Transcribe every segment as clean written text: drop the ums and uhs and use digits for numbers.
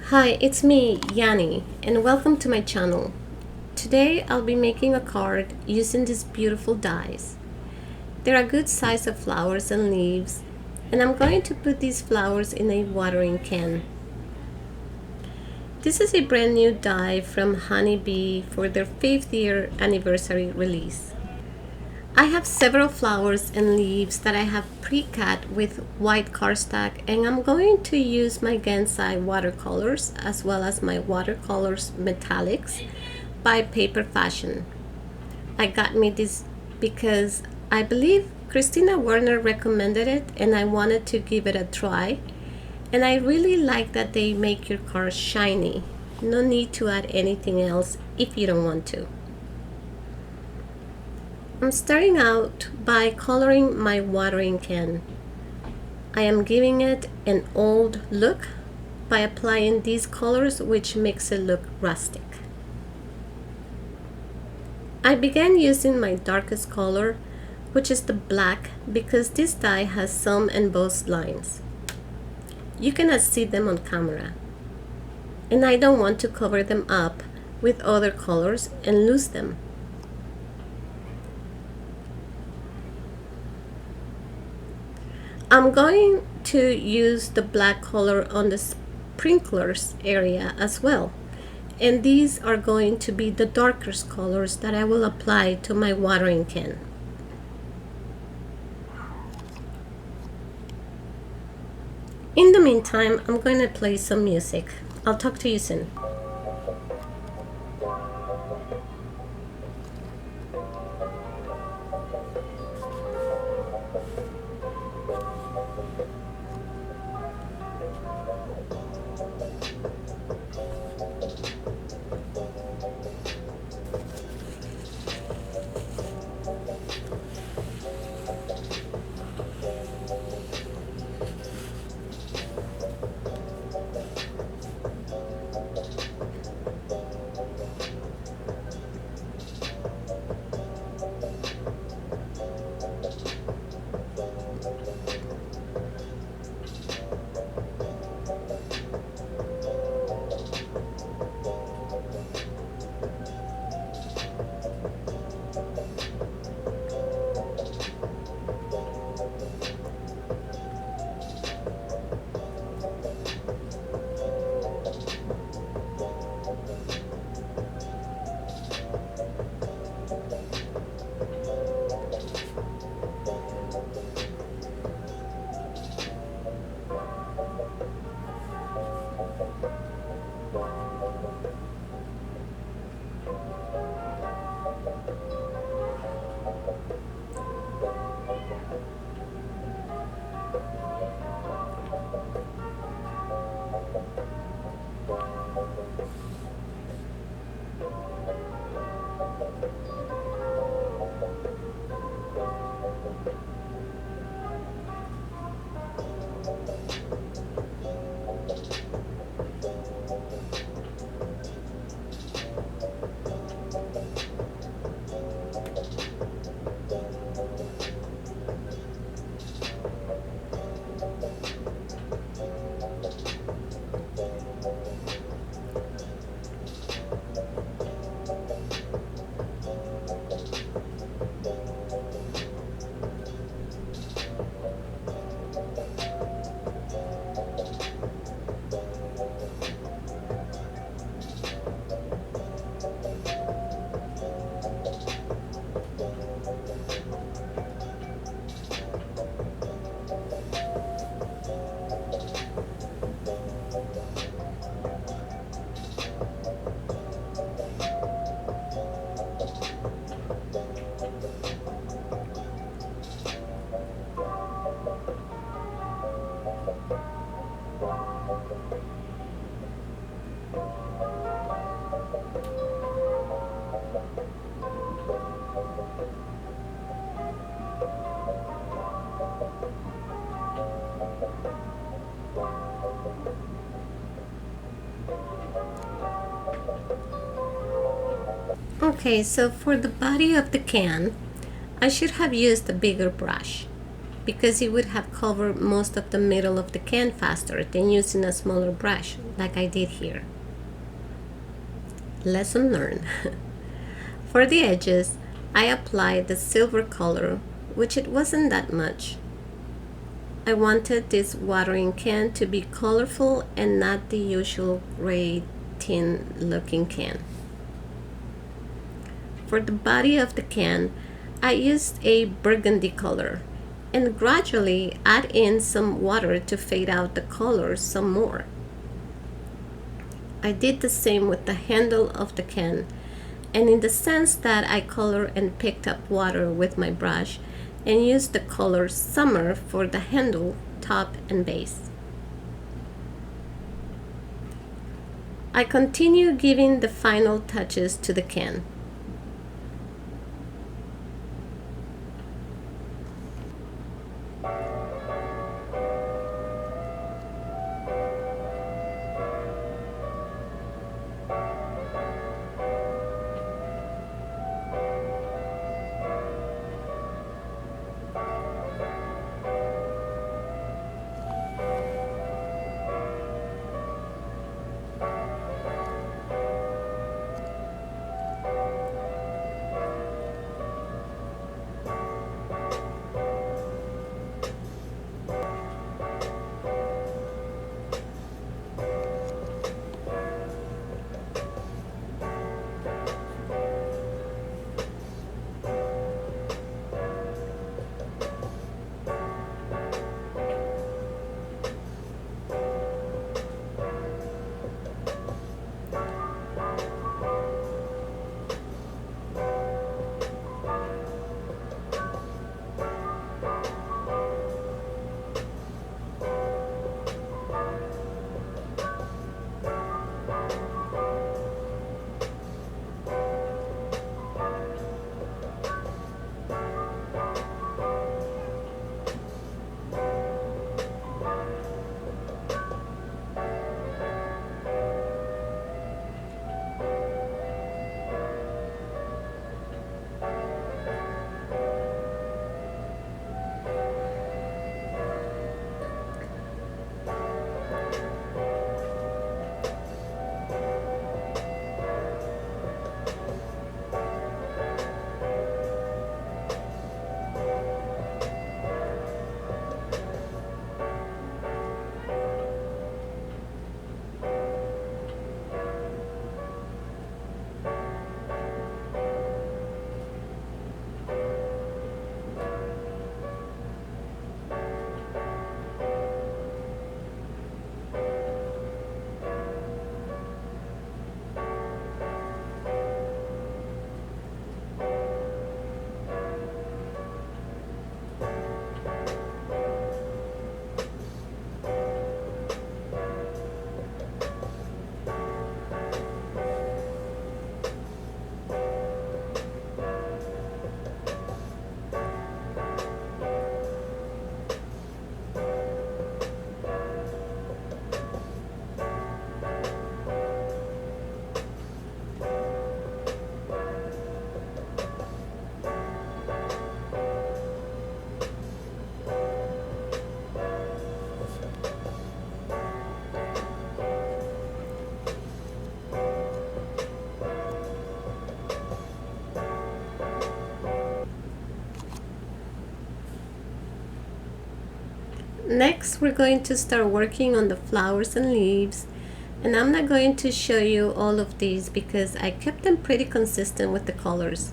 Hi, it's me, Yanni, and welcome to my channel. Today I'll be making a card using these beautiful dies. They're a good size of flowers and leaves, and I'm going to put these flowers in a watering can. This is a brand new die from Honey Bee for their 5th year anniversary release. I have several flowers and leaves that I have pre-cut with white cardstock, and I'm going to use my Gansai watercolors as well as my watercolors metallics by Paper Fashion. I got me this because I believe Christina Werner recommended it and I wanted to give it a try, and I really like that they make your cards shiny. No need to add anything else if you don't want to. I'm starting out by coloring my watering can. I am giving it an old look by applying these colors, which makes it look rustic. I began using my darkest color, which is the black, because this die has some embossed lines. You cannot see them on camera, and I don't want to cover them up with other colors and lose them. I'm going to use the black color on the sprinklers area as well, and these are going to be the darkest colors that I will apply to my watering can. In the meantime, I'm going to play some music. I'll talk to you soon. Okay, so for the body of the can, I should have used a bigger brush. because it would have covered most of the middle of the can faster than using a smaller brush like I did here. Lesson learned. For the edges, I applied the silver color, which it wasn't that much. I wanted this watering can to be colorful and not the usual gray tin looking can. For the body of the can, I used a burgundy color and gradually add in some water to fade out the colors some more. I did the same with the handle of the can, and in the sense that I colored and picked up water with my brush and used the color summer for the handle, top, and base. I continue giving the final touches to the can. Next, we're going to start working on the flowers and leaves, and I'm not going to show you all of these because I kept them pretty consistent with the colors,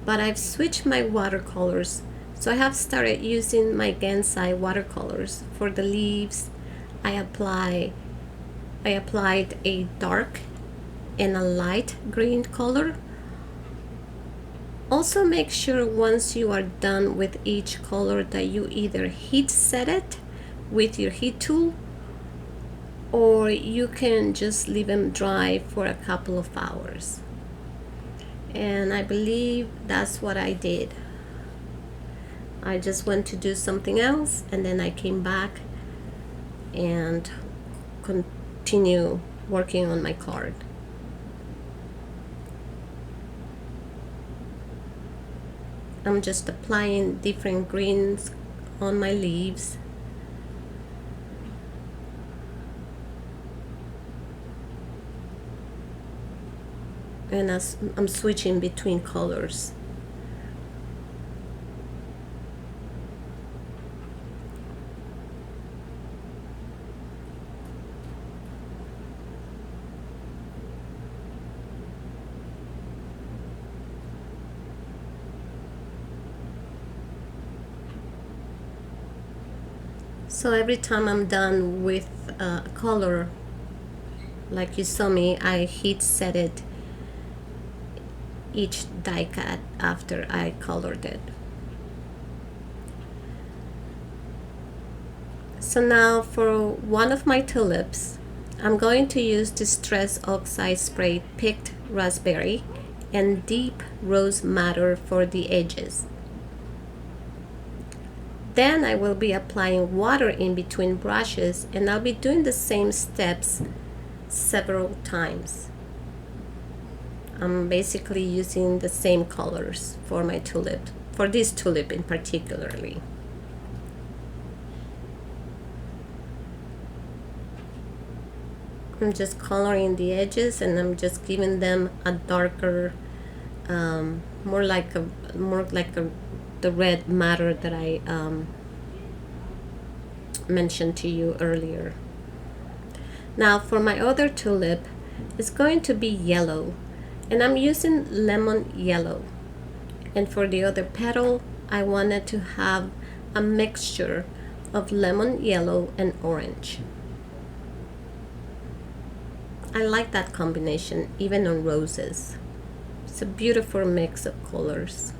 but I've switched my watercolors, so I have started using my Gansai watercolors. For the leaves, I applied a dark and a light green color. Also, make sure once you are done with each color that you either heat set it with your heat tool, or you can just leave them dry for a couple of hours. And I believe that's what I did. I just went to do something else, and then I came back and continue working on my card. I'm just applying different greens on my leaves. And as I'm switching between colors. So every time I'm done with a color, like you saw me, I heat set it each die cut after I colored it. So now for one of my tulips, I'm going to use Distress Oxide Spray Picked Raspberry and Deep Rose Madder for the edges. Then I will be applying water in between brushes, and I'll be doing the same steps several times. I'm basically using the same colors for my tulip, for this tulip in particularly. I'm just coloring the edges, and I'm just giving them a darker, more like the red madder that I mentioned to you earlier. Now for my other tulip, it's going to be yellow, and I'm using lemon yellow. And for the other petal, I wanted to have a mixture of lemon yellow and orange. I like that combination even on roses. It's a beautiful mix of colors.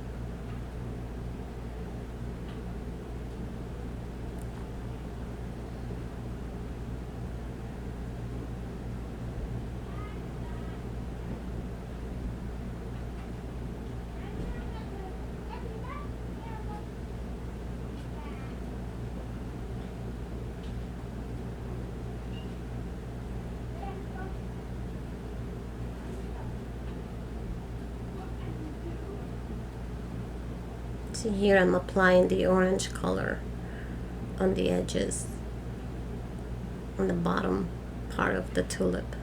So here I'm applying the orange color on the edges, on the bottom part of the tulip.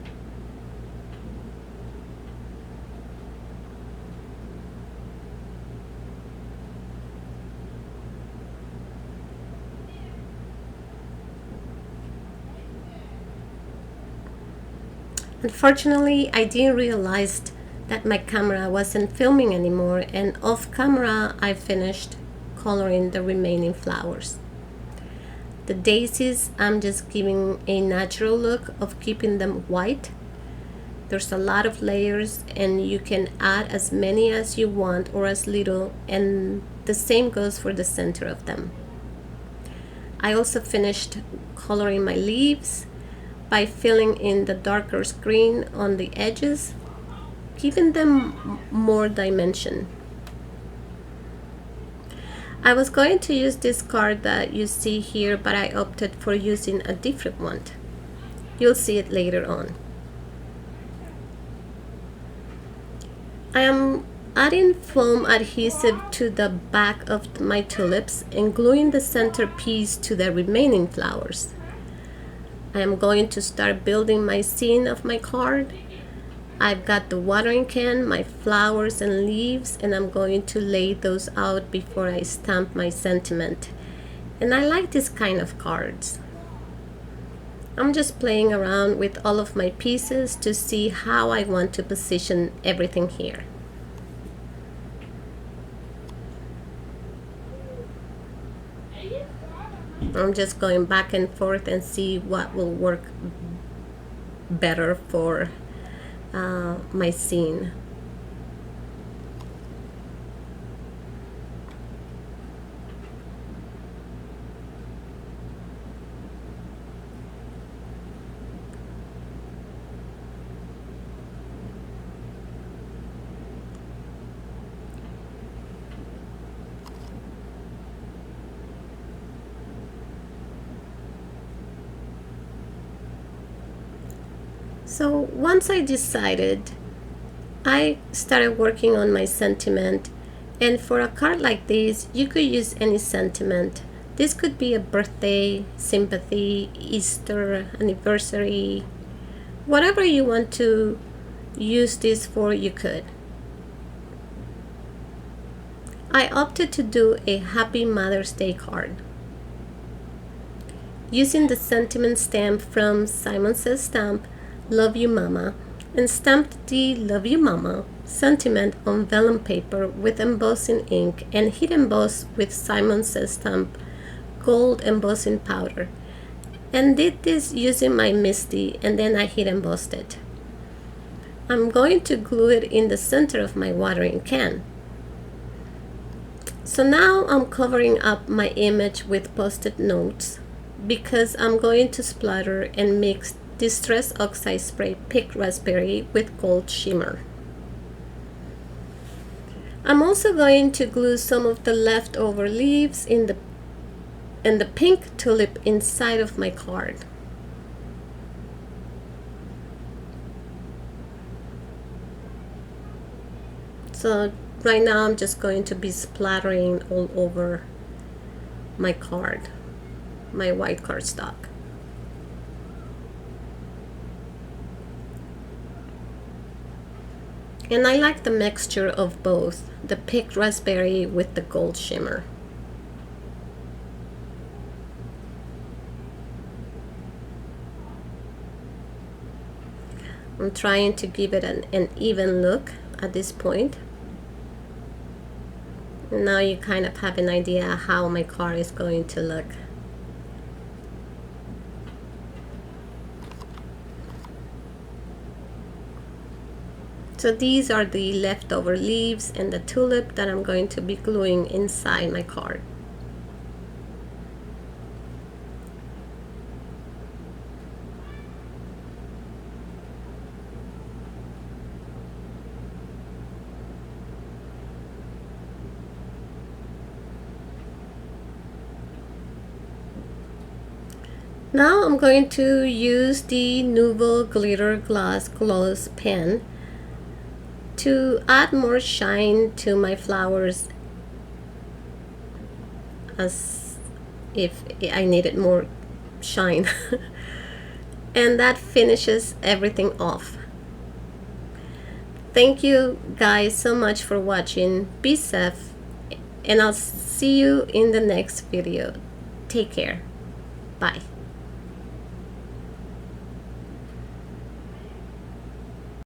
Unfortunately, I didn't realize that my camera wasn't filming anymore, and off camera I finished coloring the remaining flowers. The daisies, I'm just giving a natural look of keeping them white. There's a lot of layers, and you can add as many as you want or as little, and the same goes for the center of them. I also finished coloring my leaves by filling in the darker green on the edges, giving them more dimension. I was going to use this card that you see here, but I opted for using a different one. You'll see it later on. I am adding foam adhesive to the back of my tulips and gluing the center piece to the remaining flowers. I am going to start building my scene of my card. I've got the watering can, my flowers and leaves, and I'm going to lay those out before I stamp my sentiment. And I like this kind of cards. I'm just playing around with all of my pieces to see how I want to position everything here. I'm just going back and forth and see what will work better for my scene. So once I decided, I started working on my sentiment, and for a card like this, you could use any sentiment. This could be a birthday, sympathy, Easter, anniversary, whatever you want to use this for, you could. I opted to do a Happy Mother's Day card. Using the sentiment stamp from Simon Says Stamp, Love You Mama, and stamped the Love You Mama sentiment on vellum paper with embossing ink and heat embossed with Simon Says Stamp gold embossing powder, and did this using my Misty, and then I heat embossed it. I'm going to glue it in the center of my watering can. So now I'm covering up my image with post-it notes because I'm going to splatter and mix Distress Oxide Spray Picked Raspberry with Gold Shimmer. I'm also going to glue some of the leftover leaves and the pink tulip inside of my card. So right now I'm just going to be splattering all over my card, my white cardstock. And I like the mixture of both, the picked raspberry with the gold shimmer. I'm trying to give it an even look at this point. Now you kind of have an idea how my card is going to look. So these are the leftover leaves and the tulip that I'm going to be gluing inside my card. Now I'm going to use the Nuvo Glitter Glass Gloss pen to add more shine to my flowers, as if I needed more shine. And that finishes everything off. Thank you guys so much for watching. Be safe, and I'll see you in the next video. Take care. Bye.